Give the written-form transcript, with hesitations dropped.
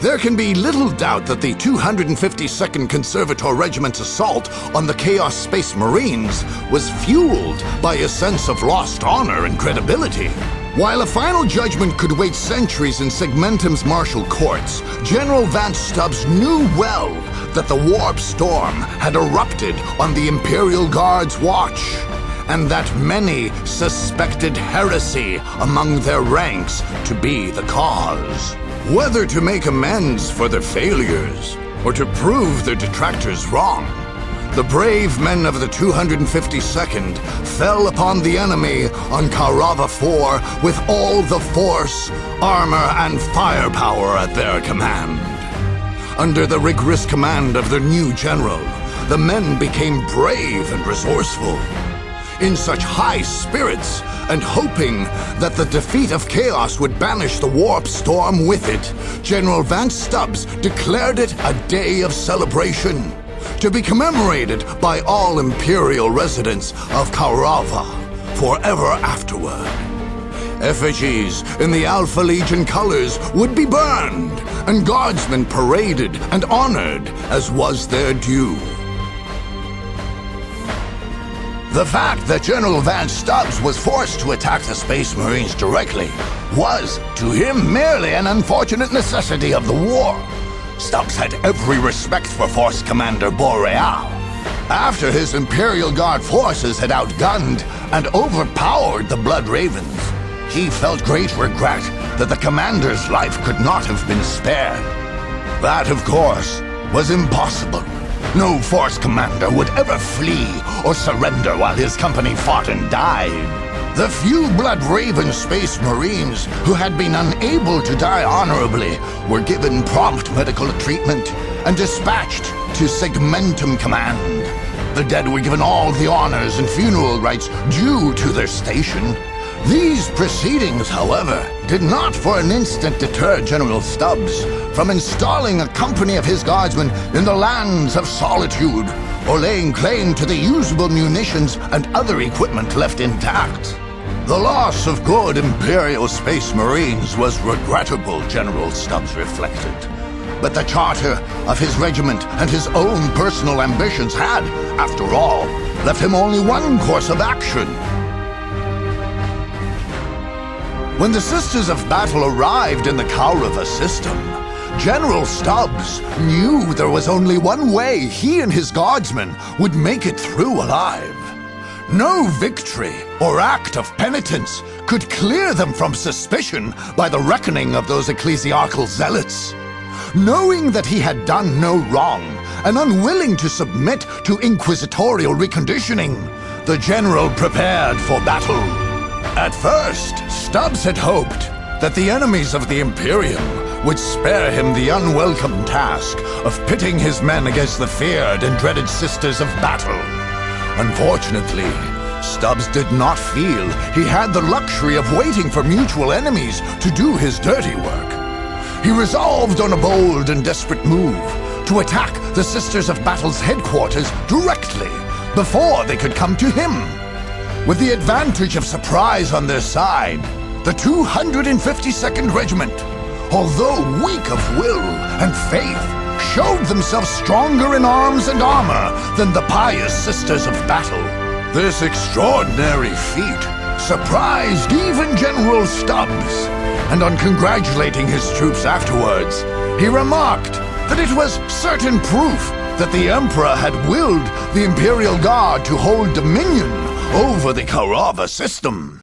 There can be little doubt that the 252nd Conservator Regiment's assault on the Chaos Space Marines was fueled by a sense of lost honor and credibility. While a final judgment could wait centuries in Segmentum's martial courts, General Vance Stubbs knew well that the warp storm had erupted on the Imperial Guard's watch, and that many suspected heresy among their ranks to be the cause. Whether to make amends for their failures, or to prove their detractors wrong, the brave men of the 252nd fell upon the enemy on Kaurava 4 with all the force, armor, and firepower at their command. Under the rigorous command of their new general, the men became brave and resourceful. In such high spirits, and hoping that the defeat of Chaos would banish the warp storm with it, General Vance Stubbs declared it a day of celebration, to be commemorated by all Imperial residents of Kaurava forever afterward. Effigies in the Alpha Legion colors would be burned, and guardsmen paraded and honored as was their due. The fact that General Vance Stubbs was forced to attack the Space Marines directly was, to him, merely an unfortunate necessity of the war. Stubbs had every respect for Force Commander Boreal. After his Imperial Guard forces had outgunned and overpowered the Blood Ravens, he felt great regret that the commander's life could not have been spared. That, of course, was impossible. No Force Commander would ever flee or surrender while his company fought and died. The few Blood Raven Space Marines who had been unable to die honorably were given prompt medical treatment and dispatched to Segmentum Command. The dead were given all the honors and funeral rites due to their station. These proceedings, however, did not for an instant deter General Stubbs from installing a company of his guardsmen in the lands of Solitude, or laying claim to the usable munitions and other equipment left intact. The loss of good Imperial Space Marines was regrettable, General Stubbs reflected. But the charter of his regiment and his own personal ambitions had, after all, left him only one course of action. When the Sisters of Battle arrived in the Kaurava system, General Stubbs knew there was only one way he and his guardsmen would make it through alive. No victory or act of penitence could clear them from suspicion by the reckoning of those ecclesiarchal zealots. Knowing that he had done no wrong and unwilling to submit to inquisitorial reconditioning, the general prepared for battle. At first, Stubbs had hoped that the enemies of the Imperium would spare him the unwelcome task of pitting his men against the feared and dreaded Sisters of Battle. Unfortunately, Stubbs did not feel he had the luxury of waiting for mutual enemies to do his dirty work. He resolved on a bold and desperate move to attack the Sisters of Battle's headquarters directly before they could come to him. With the advantage of surprise on their side, the 252nd Regiment, although weak of will and faith, showed themselves stronger in arms and armor than the pious Sisters of Battle. This extraordinary feat surprised even General Stubbs, and on congratulating his troops afterwards, he remarked that it was certain proof that the Emperor had willed the Imperial Guard to hold dominion over the Kaurava system.